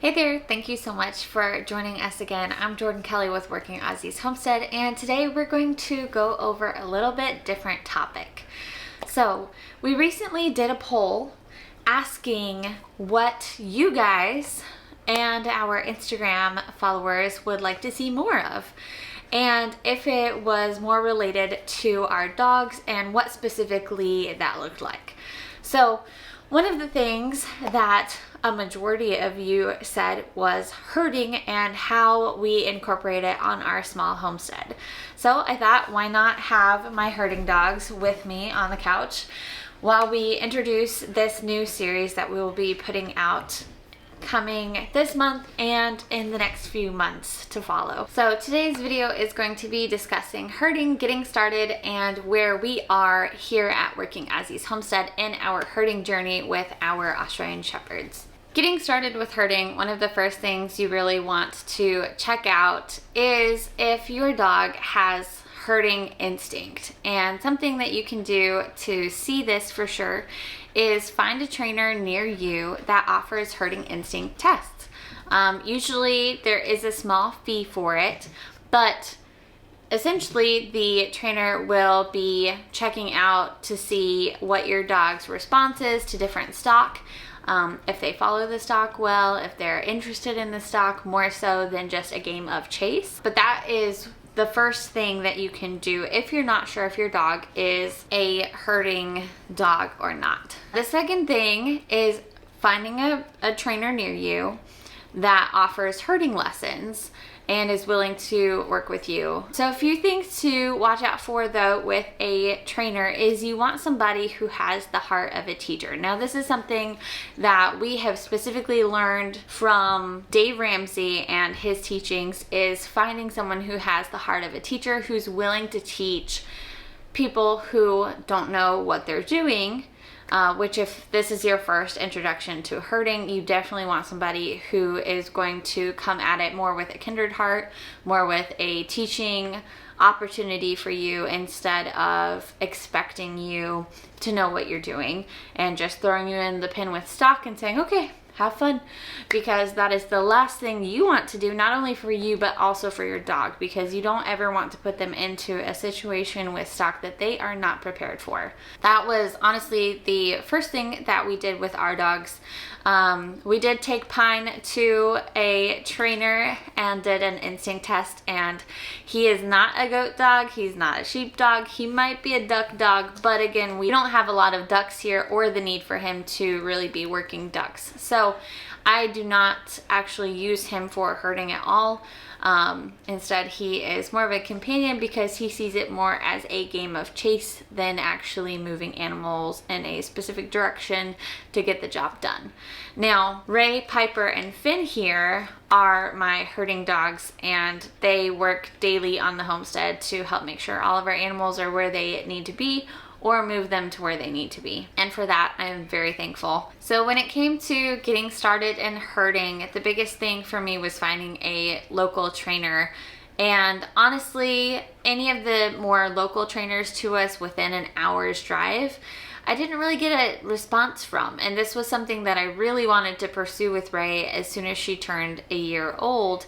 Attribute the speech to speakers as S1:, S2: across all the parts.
S1: Hey there, thank you so much for joining us again. I'm Jordan Kelly with Working Aussies Homestead, and today we're going to go over a little bit different topic. So we recently did a poll asking what you guys and our Instagram followers would like to see more of, and if it was more related to our dogs and what specifically that looked like. So one of the things that a majority of you said was herding and how we incorporate it on our small homestead. So I thought, why not have my herding dogs with me on the couch while we introduce this new series that we will be putting out coming this month and in the next few months to follow. So today's video is going to be discussing herding, getting started, and where we are here at Working Aussies Homestead in our herding journey with our Australian Shepherds. Getting started with herding, one of the first things you really want to check out is if your dog has herding instinct. And something that you can do to see this for sure is find a trainer near you that offers herding instinct tests. Usually there is a small fee for it, but essentially the trainer will be checking out to see what your dog's response is to different stock. If they follow the stock well, if they're interested in the stock more so than just a game of chase. But that is the first thing that you can do if you're not sure if your dog is a herding dog or not. The second thing is finding a trainer near you that offers herding lessons and is willing to work with you. So a few things to watch out for though with a trainer is you want somebody who has the heart of a teacher. Now this is something that we have specifically learned from Dave Ramsey and his teachings, is finding someone who has the heart of a teacher, who's willing to teach people who don't know what they're doing. Which if this is your first introduction to herding, you definitely want somebody who is going to come at it more with a kindred heart, more with a teaching opportunity for you instead of expecting you to know what you're doing and just throwing you in the pen with stock and saying, okay, have fun, because that is the last thing you want to do, not only for you but also for your dog, because you don't ever want to put them into a situation with stock that they are not prepared for. That was honestly the first thing that we did with our dogs. We did take Pine to a trainer and did an instinct test, and he is not a goat dog, he's not a sheep dog, he might be a duck dog, but again, we don't have a lot of ducks here or the need for him to really be working ducks. So I do not actually use him for herding at all. Instead, he is more of a companion because he sees it more as a game of chase than actually moving animals in a specific direction to get the job done. Now, Ray, Piper, and Finn here are my herding dogs, and they work daily on the homestead to help make sure all of our animals are where they need to be or move them to where they need to be. And for that, I am very thankful. So when it came to getting started in herding, the biggest thing for me was finding a local trainer. And honestly, any of the more local trainers to us within an hour's drive, I didn't really get a response from. And this was something that I really wanted to pursue with Ray as soon as she turned a year old.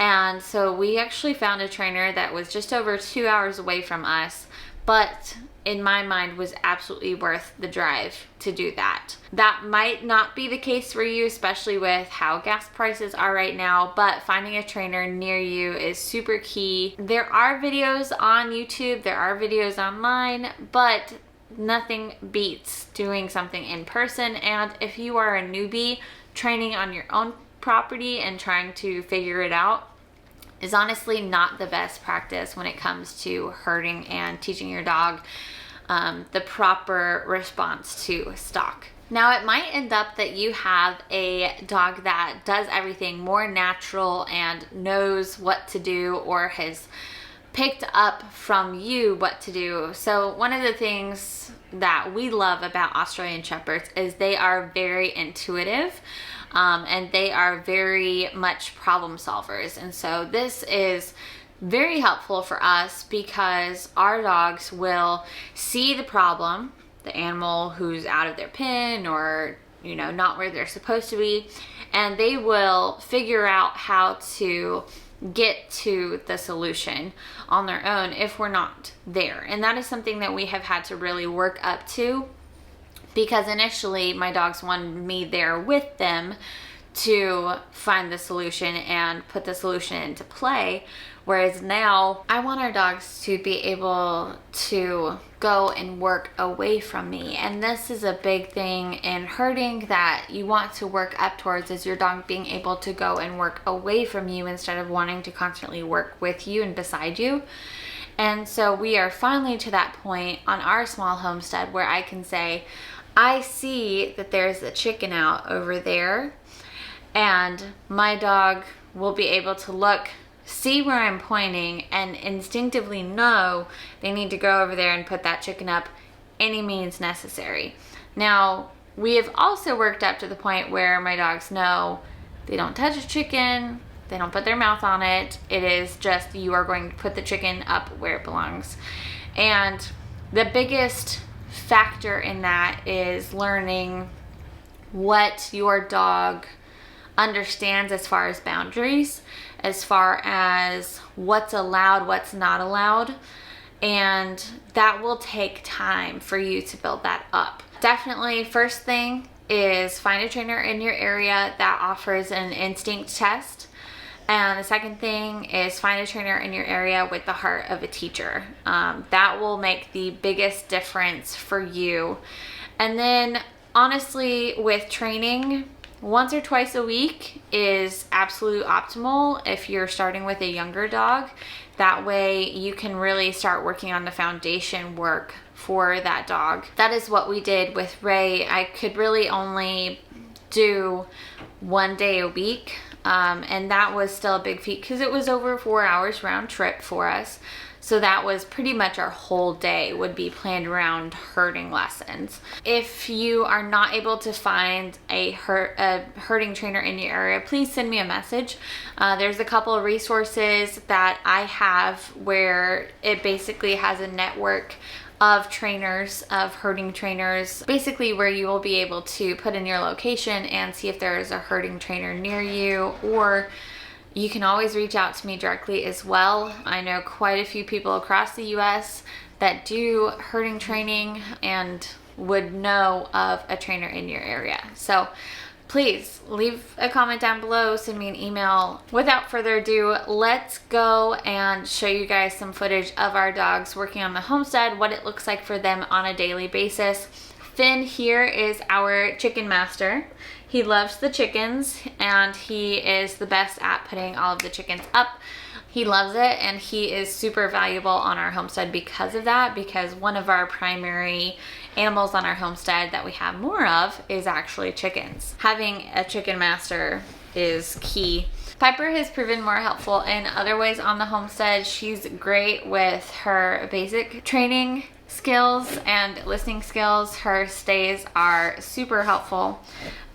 S1: And so we actually found a trainer that was just over 2 hours away from us, but in my mind was absolutely worth the drive to do that. That might not be the case for you, especially with how gas prices are right now, but finding a trainer near you is super key. There are videos on YouTube, there are videos online, but nothing beats doing something in person. And if you are a newbie training on your own property and trying to figure it out, is honestly not the best practice when it comes to herding and teaching your dog the proper response to stock. Now, it might end up that you have a dog that does everything more natural and knows what to do, or has picked up from you what to do. So one of the things that we love about Australian Shepherds is they are very intuitive. And they are very much problem solvers. And so this is very helpful for us because our dogs will see the problem, the animal who's out of their pen or you know, not where they're supposed to be, and they will figure out how to get to the solution on their own if we're not there. And that is something that we have had to really work up to, because initially my dogs wanted me there with them to find the solution and put the solution into play. Whereas now I want our dogs to be able to go and work away from me. And this is a big thing in herding that you want to work up towards, is your dog being able to go and work away from you instead of wanting to constantly work with you and beside you. And so we are finally to that point on our small homestead where I can say, I see that there's a chicken out over there, and my dog will be able to look, see where I'm pointing, and instinctively know they need to go over there and put that chicken up any means necessary. Now, we have also worked up to the point where my dogs know they don't touch a chicken, they don't put their mouth on it. It is just, you are going to put the chicken up where it belongs. And the biggest factor in that is learning what your dog understands as far as boundaries, as far as what's allowed, what's not allowed, and that will take time for you to build that up. Definitely, first thing is find a trainer in your area that offers an instinct test. And the second thing is find a trainer in your area with the heart of a teacher. That will make the biggest difference for you. And then honestly, with training, once or twice a week is absolute optimal if you're starting with a younger dog. That way you can really start working on the foundation work for that dog. That is what we did with Ray. I could really only do 1 day a week. And that was still a big feat because it was over 4 hours round trip for us. So that was pretty much our whole day would be planned around herding lessons. If you are not able to find a herding trainer in your area, please send me a message. There's a couple of resources that I have where it basically has a network of trainers, of herding trainers, basically where you will be able to put in your location and see if there is a herding trainer near you, or you can always reach out to me directly as well. I know quite a few people across the US that do herding training and would know of a trainer in your area. So please leave a comment down below, send me an email. Without further ado, let's go and show you guys some footage of our dogs working on the homestead, what it looks like for them on a daily basis. Finn here is our chicken master. He loves the chickens and he is the best at putting all of the chickens up. He loves it, and he is super valuable on our homestead because of that, because one of our primary animals on our homestead that we have more of is actually chickens. Having a chicken master is key. Piper has proven more helpful in other ways on the homestead. She's great with her basic training skills and listening skills. Her stays are super helpful.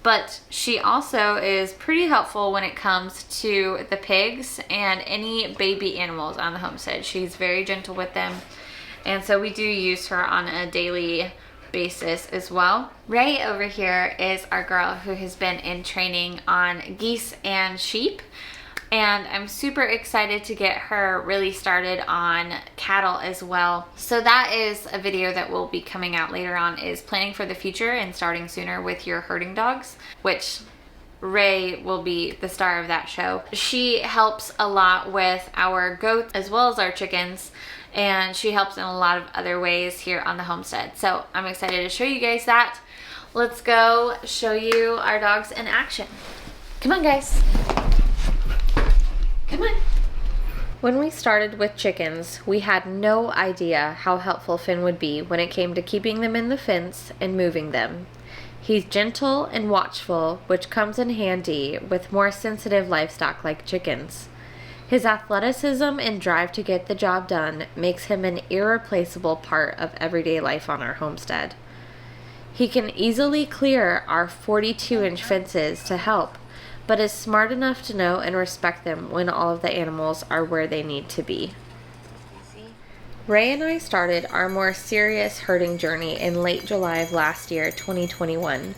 S1: But she also is pretty helpful when it comes to the pigs and any baby animals on the homestead. She's very gentle with them. And so we do use her on a daily basis as well. Ray over here is our girl who has been in training on geese and sheep. And I'm super excited to get her really started on cattle as well. So that is a video that will be coming out later on, is planning for the future and starting sooner with your herding dogs, which Ray will be the star of that show. She helps a lot with our goats as well as our chickens, and she helps in a lot of other ways here on the homestead. So I'm excited to show you guys that. Let's go show you our dogs in action. Come on, guys. Come on. When we started with chickens, we had no idea how helpful Finn would be when it came to keeping them in the fence and moving them. He's gentle and watchful, which comes in handy with more sensitive livestock like chickens. His athleticism and drive to get the job done makes him an irreplaceable part of everyday life on our homestead. He can easily clear our 42-inch fences to help, but is smart enough to know and respect them when all of the animals are where they need to be. Ray and I started our more serious herding journey in late July of last year, 2021.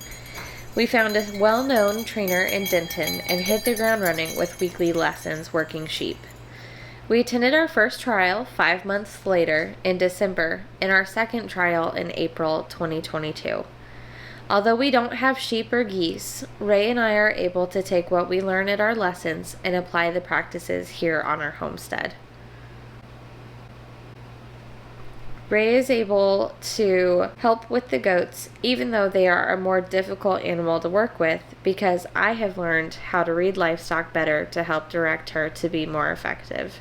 S1: We found a well-known trainer in Denton and hit the ground running with weekly lessons working sheep. We attended our first trial 5 months later in December and our second trial in April 2022. Although we don't have sheep or geese, Ray and I are able to take what we learn at our lessons and apply the practices here on our homestead. Ray is able to help with the goats even though they are a more difficult animal to work with because I have learned how to read livestock better to help direct her to be more effective.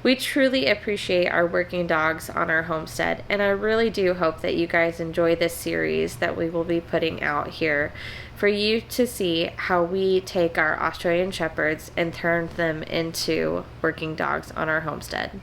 S1: We truly appreciate our working dogs on our homestead, and I really do hope that you guys enjoy this series that we will be putting out here for you to see how we take our Australian Shepherds and turn them into working dogs on our homestead.